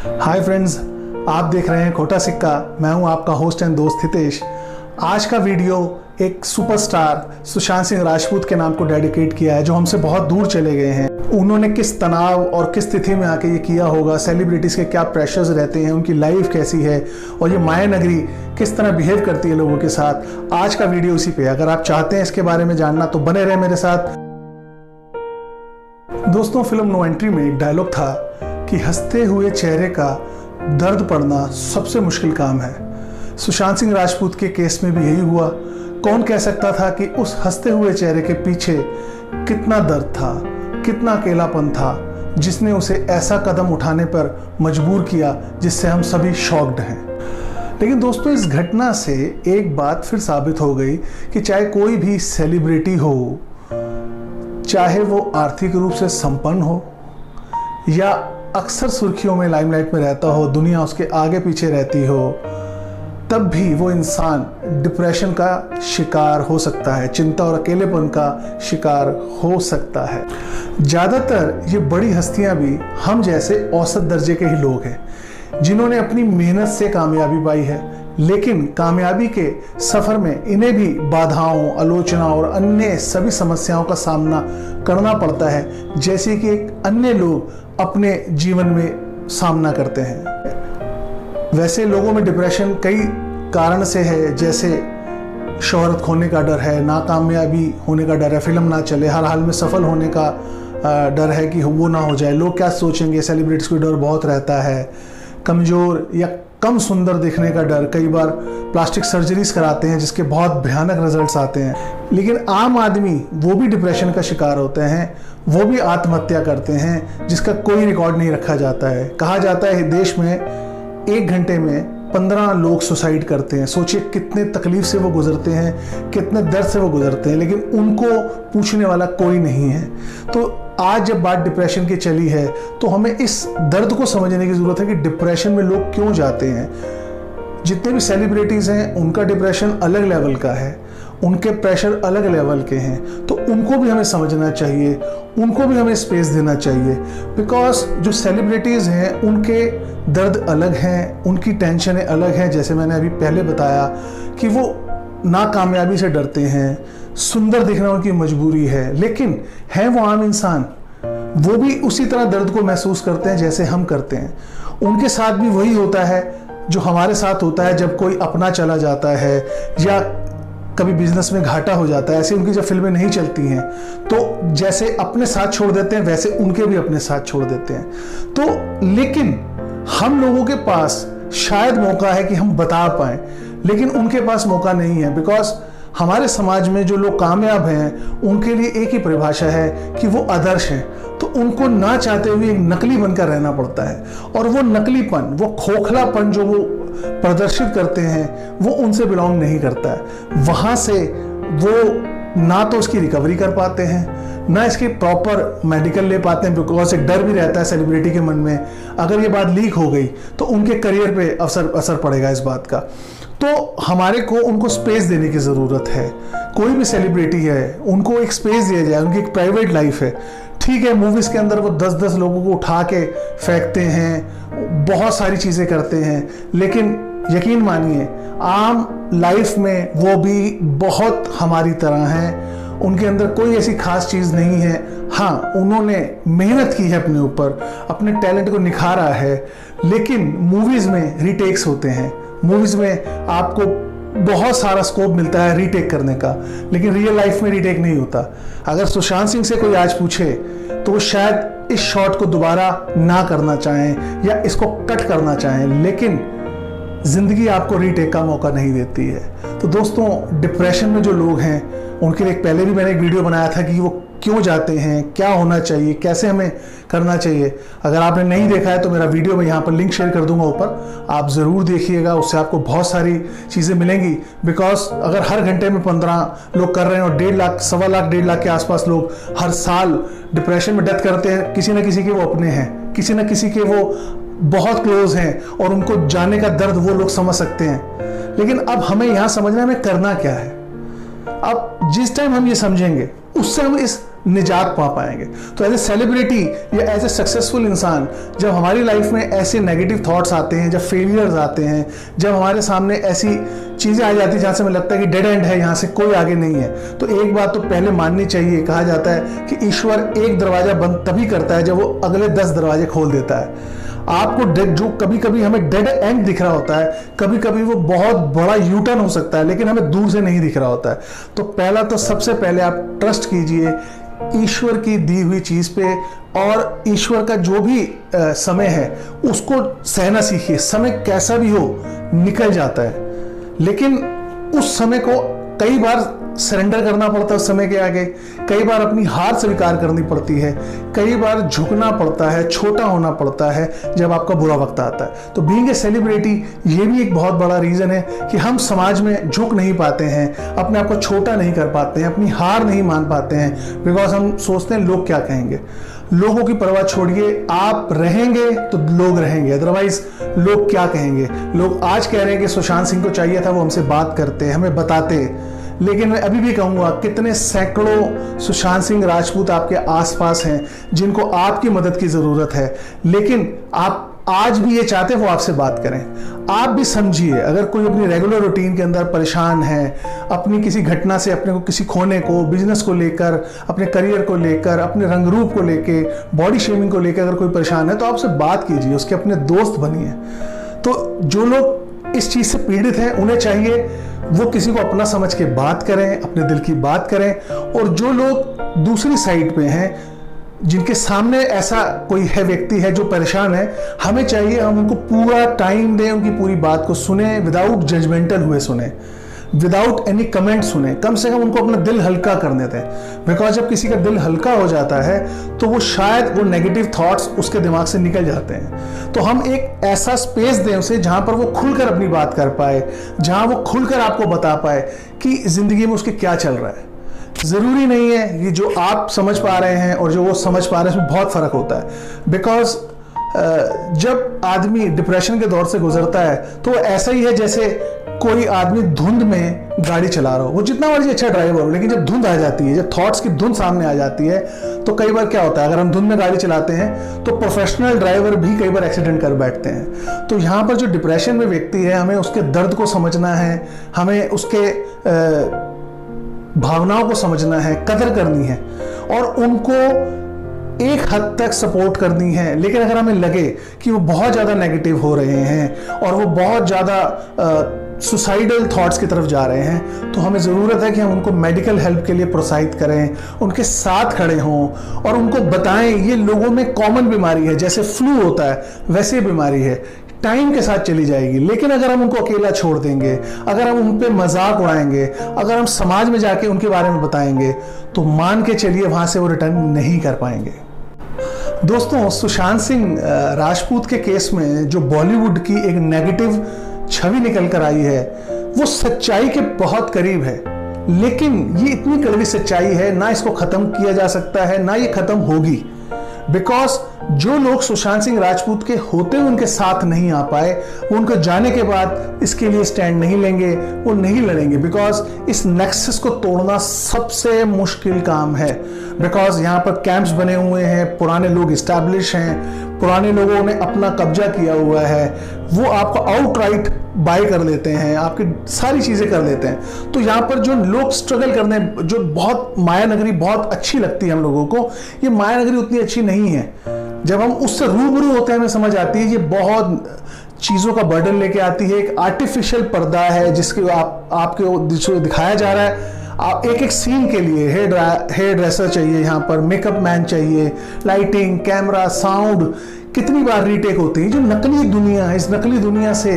Hi friends, आप देख रहे हैं खोटा सिक्का। मैं हूं आपका होस्ट एंड दोस्त हितेश। आज का वीडियो एक सुपरस्टार सुशांत सिंह राजपूत के नाम को डेडिकेट किया है, जो हमसे बहुत दूर चले गए हैं। उन्होंने किस तनाव और किस स्थिति में आके ये किया होगा, सेलिब्रिटीज़ के क्या प्रेशर्स रहते हैं, उनकी लाइफ कैसी है और ये माया नगरी किस तरह बिहेव करती है लोगों के साथ। आज का वीडियो उसी पे। अगर आप चाहते हैं इसके बारे में जानना तो बने रहे मेरे साथ। दोस्तों, फिल्म नो एंट्री में एक डायलॉग था कि हंसते हुए चेहरे का दर्द पड़ना सबसे मुश्किल काम है। सुशांत सिंह राजपूत के केस में भी यही हुआ। कौन कह सकता था कि उस हंसते हुए चेहरे के पीछे कितना दर्द था, कितना अकेलापन था, जिसने उसे ऐसा कदम उठाने पर मजबूर किया जिससे हम सभी शॉक्ड हैं। लेकिन दोस्तों, इस घटना से एक बात फिर साबित हो गई कि चाहे कोई भी सेलिब्रिटी हो, चाहे वो आर्थिक रूप से संपन्न हो या अक्सर सुर्खियों में लाइमलाइट में रहता हो, दुनिया उसके आगे पीछे रहती हो, तब भी वो इंसान डिप्रेशन का शिकार हो सकता है, चिंता और अकेलेपन का शिकार हो सकता है। ज़्यादातर ये बड़ी हस्तियां भी हम जैसे औसत दर्जे के ही लोग हैं, जिन्होंने अपनी मेहनत से कामयाबी पाई है, लेकिन कामयाबी के सफ़र में इन्हें भी बाधाओं, आलोचना और अन्य सभी समस्याओं का सामना करना पड़ता है, जैसे कि एक अन्य लोग अपने जीवन में सामना करते हैं। वैसे लोगों में डिप्रेशन कई कारण से है, जैसे शोहरत खोने का डर है, नाकामयाबी होने का डर है, फिल्म ना चले, हर हाल में सफल होने का डर है कि वो ना हो जाए, लोग क्या सोचेंगे, सेलिब्रिटीज़ को डर बहुत रहता है, कमज़ोर या कम सुंदर दिखने का डर, कई बार प्लास्टिक सर्जरीज कराते हैं जिसके बहुत भयानक रिजल्ट्स आते हैं। लेकिन आम आदमी वो भी डिप्रेशन का शिकार होते हैं, वो भी आत्महत्या करते हैं, जिसका कोई रिकॉर्ड नहीं रखा जाता है। कहा जाता है देश में 1 घंटे में 15 लोग सुसाइड करते हैं। सोचिए कितने तकलीफ से वो गुजरते हैं, कितने दर्द से वो गुजरते हैं, लेकिन उनको पूछने वाला कोई नहीं है। तो आज जब बात डिप्रेशन की चली है तो हमें इस दर्द को समझने की ज़रूरत है कि डिप्रेशन में लोग क्यों जाते हैं। जितने भी सेलिब्रिटीज़ हैं उनका डिप्रेशन अलग लेवल का है, उनके प्रेशर अलग लेवल के हैं, तो उनको भी हमें समझना चाहिए, उनको भी हमें स्पेस देना चाहिए। बिकॉज जो सेलिब्रिटीज़ हैं उनके दर्द अलग हैं, उनकी टेंशनें अलग हैं। जैसे मैंने अभी पहले बताया कि वो नाकामयाबी से डरते हैं, सुंदर दिखना उनकी मजबूरी है, लेकिन है वो आम इंसान, वो भी उसी तरह दर्द को महसूस करते हैं जैसे हम करते हैं। उनके साथ भी वही होता है जो हमारे साथ होता है जब कोई अपना चला जाता है या कभी बिजनेस में घाटा हो जाता है। ऐसे उनकी जब फिल्में नहीं चलती हैं तो जैसे अपने साथ छोड़ देते हैं, वैसे उनके भी अपने साथ छोड़ देते हैं। तो लेकिन हम लोगों के पास शायद मौका है कि हम बता पाएं, लेकिन उनके पास मौका नहीं है। बिकॉज हमारे समाज में जो लोग कामयाब हैं उनके लिए एक ही परिभाषा है कि वो आदर्श हैं, तो उनको ना चाहते हुए एक नकली बनकर रहना पड़ता है। और वो नकलीपन, वो खोखलापन जो वो प्रदर्शित करते हैं, वो उनसे बिलोंग नहीं करता है। वहाँ से वो ना तो उसकी रिकवरी कर पाते हैं, ना इसकी प्रॉपर मेडिकल ले पाते हैं। बिकॉज एक डर भी रहता है सेलिब्रिटी के मन में, अगर ये बात लीक हो गई तो उनके करियर पे असर पड़ेगा इस बात का। तो हमारे को उनको स्पेस देने की ज़रूरत है। कोई भी सेलिब्रिटी है, उनको एक स्पेस दिया जाए, उनकी एक प्राइवेट लाइफ है। ठीक है, मूवीज़ के अंदर वो 10-10 लोगों को उठा के फेंकते हैं, बहुत सारी चीज़ें करते हैं, लेकिन यकीन मानिए आम लाइफ में वो भी बहुत हमारी तरह हैं। उनके अंदर कोई ऐसी खास चीज़ नहीं है। हाँ, उन्होंने मेहनत की है अपने ऊपर, अपने टैलेंट को निखारा है, लेकिन मूवीज़ में रीटेक्स होते हैं। मूवीज़ में आपको बहुत सारा स्कोप मिलता है रीटेक करने का, लेकिन रियल लाइफ में रीटेक नहीं होता। अगर सुशांत सिंह से कोई आज पूछे तो वो शायद इस शॉट को दोबारा ना करना चाहें या इसको कट करना चाहें, लेकिन ज़िंदगी आपको रीटेक का मौका नहीं देती है। तो दोस्तों, डिप्रेशन में जो लोग हैं उनके लिए पहले भी मैंने एक वीडियो बनाया था कि वो क्यों जाते हैं, क्या होना चाहिए, कैसे हमें करना चाहिए। अगर आपने नहीं देखा है तो मेरा वीडियो मैं यहाँ पर लिंक शेयर कर दूंगा ऊपर, आप ज़रूर देखिएगा, उससे आपको बहुत सारी चीज़ें मिलेंगी। बिकॉज अगर हर घंटे में 15 लोग कर रहे हैं और 1.5 लाख, 1.25 लाख, 1.5 लाख के आसपास लोग हर साल डिप्रेशन में डेथ करते हैं, किसी न किसी के वो अपने हैं, किसी न किसी के वो बहुत क्लोज हैं और उनको जाने का दर्द वो लोग समझ सकते हैं। लेकिन अब हमें यहाँ समझना है हमें करना क्या है। अब जिस टाइम हम ये समझेंगे उससे हम इस निजात पा पाएंगे। तो एज ए सेलिब्रिटी या एज ए सक्सेसफुल इंसान जब हमारी लाइफ में ऐसे नेगेटिव थॉट्स आते हैं, जब फेलियर्स आते हैं, जब हमारे सामने ऐसी चीज़ें आ जाती हैं जहाँ से हमें लगता है कि डेड एंड है, यहाँ से कोई आगे नहीं है, तो एक बात तो पहले माननी चाहिए। कहा जाता है कि ईश्वर एक दरवाज़ा बंद तभी करता है जब वो अगले 10 दरवाजे खोल देता है। आपको जो कभी कभी हमें डेड एंड दिख रहा होता है, कभी कभी वो बहुत बड़ा यू टर्न हो सकता है, लेकिन हमें दूर से नहीं दिख रहा होता है। तो पहला तो सबसे पहले आप ट्रस्ट कीजिए ईश्वर की दी हुई चीज़ पे, और ईश्वर का जो भी समय है उसको सहना सीखिए। समय कैसा भी हो निकल जाता है, लेकिन उस समय को कई बार सरेंडर करना पड़ता है उस समय के आगे, कई बार अपनी हार स्वीकार करनी पड़ती है, कई बार झुकना पड़ता है, छोटा होना पड़ता है जब आपका बुरा वक्त आता है। तो बीइंग ए सेलिब्रिटी ये भी एक बहुत बड़ा रीज़न है कि हम समाज में झुक नहीं पाते हैं, अपने आप को छोटा नहीं कर पाते हैं, अपनी हार नहीं मान पाते हैं, बिकॉज हम सोचते हैं लोग क्या कहेंगे। लोगों की परवाह छोड़िए, आप रहेंगे तो लोग रहेंगे, अदरवाइज लोग क्या कहेंगे। लोग आज कह रहे हैं कि सुशांत सिंह को चाहिए था वो हमसे बात करते, हमें बताते, लेकिन मैं अभी भी कहूँगा कितने सैकड़ों सुशांत सिंह राजपूत आपके आसपास हैं जिनको आपकी मदद की ज़रूरत है, लेकिन आप आज भी ये चाहते हैं वो आपसे बात करें। आप भी समझिए, अगर कोई अपनी रेगुलर रूटीन के अंदर परेशान है, अपनी किसी घटना से, अपने को किसी खोने को, बिजनेस को लेकर, अपने करियर को लेकर, अपने रंग रूप को लेकर, बॉडी शेमिंग को लेकर अगर कोई परेशान है तो आपसे बात कीजिए, उसके अपने दोस्त बनिए। तो जो लोग इस चीज़ से पीड़ित हैं उन्हें चाहिए वो किसी को अपना समझ के बात करें, अपने दिल की बात करें। और जो लोग दूसरी साइड पे हैं, जिनके सामने ऐसा कोई है, व्यक्ति है जो परेशान है, हमें चाहिए हम उनको पूरा टाइम दें, उनकी पूरी बात को सुने, विदाउट जजमेंटल हुए सुने, विदाउट एनी कमेंट सुने, कम से कम उनको अपना दिल हल्का करने दें। बिकॉज जब किसी का दिल हल्का हो जाता है तो वो शायद वो नेगेटिव थॉट्स उसके दिमाग से निकल जाते हैं। तो हम एक ऐसा स्पेस दें उसे जहां पर वो खुलकर अपनी बात कर पाए, जहां वो खुलकर आपको बता पाए कि जिंदगी में उसके क्या चल रहा है। ज़रूरी नहीं है कि जो आप समझ पा रहे हैं और जो वो समझ पा रहे हैं उसमें बहुत फ़र्क होता है। बिकॉज जब आदमी डिप्रेशन के दौर से गुजरता है तो ऐसा ही है जैसे कोई आदमी धुंध में गाड़ी चला रहा हो, वो जितना मर्जी अच्छा ड्राइवर हो, लेकिन जब धुंध आ जाती है, जब थॉट्स की धुंध सामने आ जाती है, तो कई बार क्या होता है, अगर हम धुंध में गाड़ी चलाते हैं तो प्रोफेशनल ड्राइवर भी कई बार एक्सीडेंट कर बैठते हैं। तो यहाँ पर जो डिप्रेशन में व्यक्ति है, हमें उसके दर्द को समझना है, हमें उसके भावनाओं को समझना है, कदर करनी है और उनको एक हद तक सपोर्ट करनी है। लेकिन अगर हमें लगे कि वो बहुत ज़्यादा नेगेटिव हो रहे हैं और वो बहुत ज़्यादा सुसाइडल थॉट्स की तरफ जा रहे हैं, तो हमें ज़रूरत है कि हम उनको मेडिकल हेल्प के लिए प्रोत्साहित करें, उनके साथ खड़े हों और उनको बताएं ये लोगों में कॉमन बीमारी है, जैसे फ्लू होता है वैसे बीमारी है, टाइम के साथ चली जाएगी। लेकिन अगर हम उनको अकेला छोड़ देंगे, अगर हम उन पे मजाक उड़ाएंगे, अगर हम समाज में जाके उनके बारे में बताएंगे, तो मान के चलिए वहाँ से वो रिटर्न नहीं कर पाएंगे। दोस्तों, सुशांत सिंह राजपूत के केस में जो बॉलीवुड की एक नेगेटिव छवि निकल कर आई है वो सच्चाई के बहुत करीब है, लेकिन ये इतनी कड़वी सच्चाई है, ना इसको खत्म किया जा सकता है, ना ये खत्म होगी। बिकॉज जो लोग सुशांत सिंह राजपूत के होते हुए उनके साथ नहीं आ पाए, वो उनको जाने के बाद इसके लिए स्टैंड नहीं लेंगे, वो नहीं लड़ेंगे। बिकॉज इस नेक्सस को तोड़ना सबसे मुश्किल काम है। बिकॉज यहाँ पर कैंप्स बने हुए हैं, पुराने लोग इस्टेब्लिश हैं, पुराने लोगों ने अपना कब्जा किया हुआ है, वो आपको आउटराइट बाय कर लेते हैं, आपकी सारी चीज़ें कर लेते हैं। तो यहाँ पर जो लोग स्ट्रगल करने, जो बहुत माया नगरी बहुत अच्छी लगती है हम लोगों को, ये माया नगरी उतनी अच्छी नहीं है। जब हम उससे रूबरू होते हैं हमें समझ आती है ये बहुत चीज़ों का बर्डन लेके आती है। एक आर्टिफिशियल पर्दा है जिसके आपके दिखाया जा रहा है। आप एक एक सीन के लिए हेयर ड्रेसर चाहिए, यहाँ पर मेकअप मैन चाहिए, लाइटिंग, कैमरा, साउंड, कितनी बार रीटेक होती है। जो नकली दुनिया है, इस नकली दुनिया से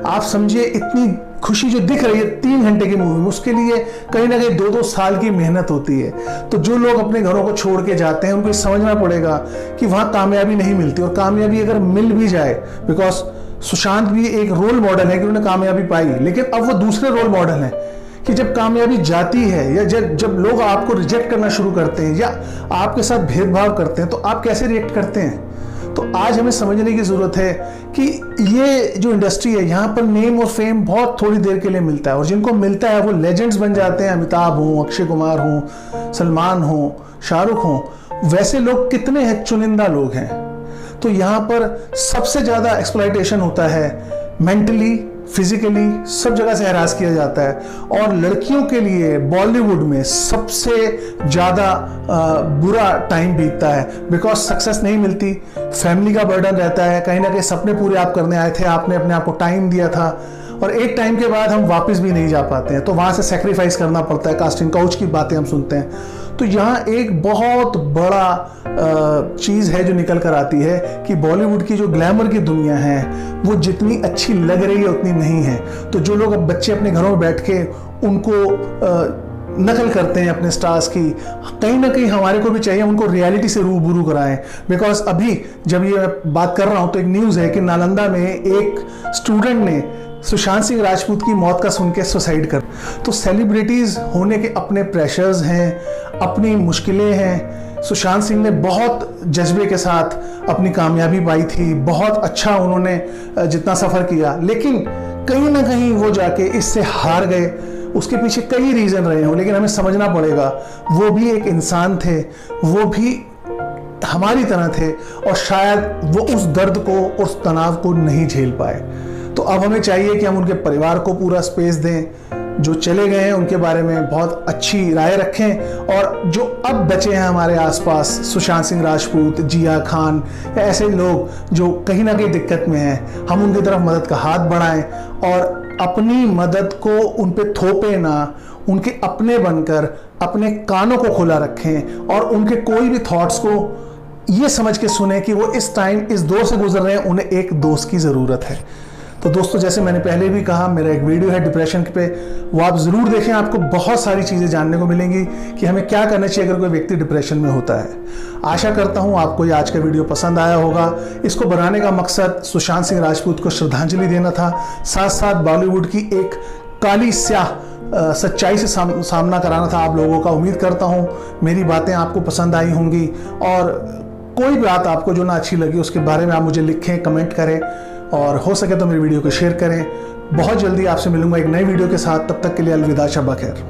आप समझिए इतनी खुशी जो दिख रही है 3 घंटे की मूवी में, उसके लिए कहीं ना कहीं 2-2 साल की मेहनत होती है। तो जो लोग अपने घरों को छोड़ के जाते हैं उनको समझना पड़ेगा कि वहाँ कामयाबी नहीं मिलती, और कामयाबी अगर मिल भी जाए, बिकॉज सुशांत भी एक रोल मॉडल है कि उन्होंने कामयाबी पाई, लेकिन अब वो दूसरे रोल मॉडल हैं कि जब कामयाबी जाती है या जब लोग आपको रिजेक्ट करना शुरू करते हैं या आपके साथ भेदभाव करते हैं, तो आप कैसे रिएक्ट करते हैं। तो आज हमें समझने की ज़रूरत है कि ये जो इंडस्ट्री है यहाँ पर नेम और फेम बहुत थोड़ी देर के लिए मिलता है, और जिनको मिलता है वो लेजेंड्स बन जाते हैं। अमिताभ हों, अक्षय कुमार हों, सलमान हों, शाहरुख हों, वैसे लोग कितने हैं, चुनिंदा लोग हैं। तो यहाँ पर सबसे ज़्यादा एक्सप्लॉयटेशन होता है, मेंटली, फिजिकली, सब जगह से हरास किया जाता है। और लड़कियों के लिए बॉलीवुड में सबसे ज़्यादा बुरा टाइम बीतता है, बिकॉज सक्सेस नहीं मिलती, फैमिली का बर्डन रहता है, कहीं ना कहीं सपने पूरे आप करने आए थे, आपने अपने आप को टाइम दिया था, और एक टाइम के बाद हम वापस भी नहीं जा पाते हैं, तो वहाँ से सेक्रीफाइस करना पड़ता है। कास्टिंग काउच की बातें हम सुनते हैं। तो यहाँ एक बहुत बड़ा चीज़ है जो निकल कर आती है कि बॉलीवुड की जो ग्लैमर की दुनिया है वो जितनी अच्छी लग रही है उतनी नहीं है। तो जो लोग अब बच्चे अपने घरों में बैठ के उनको नकल करते हैं अपने स्टार्स की, कहीं ना कहीं हमारे को भी चाहिए उनको रियलिटी से रूबरू कराएं। बिकॉज अभी जब ये मैं बात कर रहा हूँ तो एक न्यूज़ है कि नालंदा में एक स्टूडेंट ने सुशांत सिंह राजपूत की मौत का सुन के सुसाइड कर। तो सेलिब्रिटीज़ होने के अपने प्रेशर्स हैं, अपनी मुश्किलें हैं। सुशांत सिंह ने बहुत जज्बे के साथ अपनी कामयाबी पाई थी, बहुत अच्छा उन्होंने जितना सफ़र किया, लेकिन कहीं ना कहीं वो जाके इससे हार गए। उसके पीछे कई रीज़न रहे हों, लेकिन हमें समझना पड़ेगा वो भी एक इंसान थे, वो भी हमारी तरह थे, और शायद वो उस दर्द को, उस तनाव को नहीं झेल पाए। तो अब हमें चाहिए कि हम उनके परिवार को पूरा स्पेस दें, जो चले गए हैं उनके बारे में बहुत अच्छी राय रखें, और जो अब बचे हैं हमारे आसपास, सुशांत सिंह राजपूत, जिया खान, या ऐसे लोग जो कहीं ना कहीं दिक्कत में हैं, हम उनकी तरफ मदद का हाथ बढ़ाएं और अपनी मदद को उन पे थोपे ना, उनके अपने बनकर अपने कानों को खुला रखें, और उनके कोई भी थॉट्स को ये समझ के सुने कि वो इस टाइम, इस दौर से गुजर रहे हैं, उन्हें एक दोस्त की ज़रूरत है। तो दोस्तों, जैसे मैंने पहले भी कहा, मेरा एक वीडियो है डिप्रेशन पे, वो आप ज़रूर देखें। आपको बहुत सारी चीज़ें जानने को मिलेंगी कि हमें क्या करना चाहिए अगर कोई व्यक्ति डिप्रेशन में होता है। आशा करता हूँ आपको ये आज का वीडियो पसंद आया होगा। इसको बनाने का मकसद सुशांत सिंह राजपूत को श्रद्धांजलि देना था, साथ साथ बॉलीवुड की एक काली स्याह सच्चाई से सामना कराना था आप लोगों का। उम्मीद करता हूँ मेरी बातें आपको पसंद आई होंगी, और कोई बात आपको जो ना अच्छी लगी उसके बारे में आप मुझे लिखें, कमेंट करें, और हो सके तो मेरी वीडियो को शेयर करें। बहुत जल्दी आपसे मिलूंगा एक नई वीडियो के साथ, तब तक के लिए अलविदा, शब्बा खैर।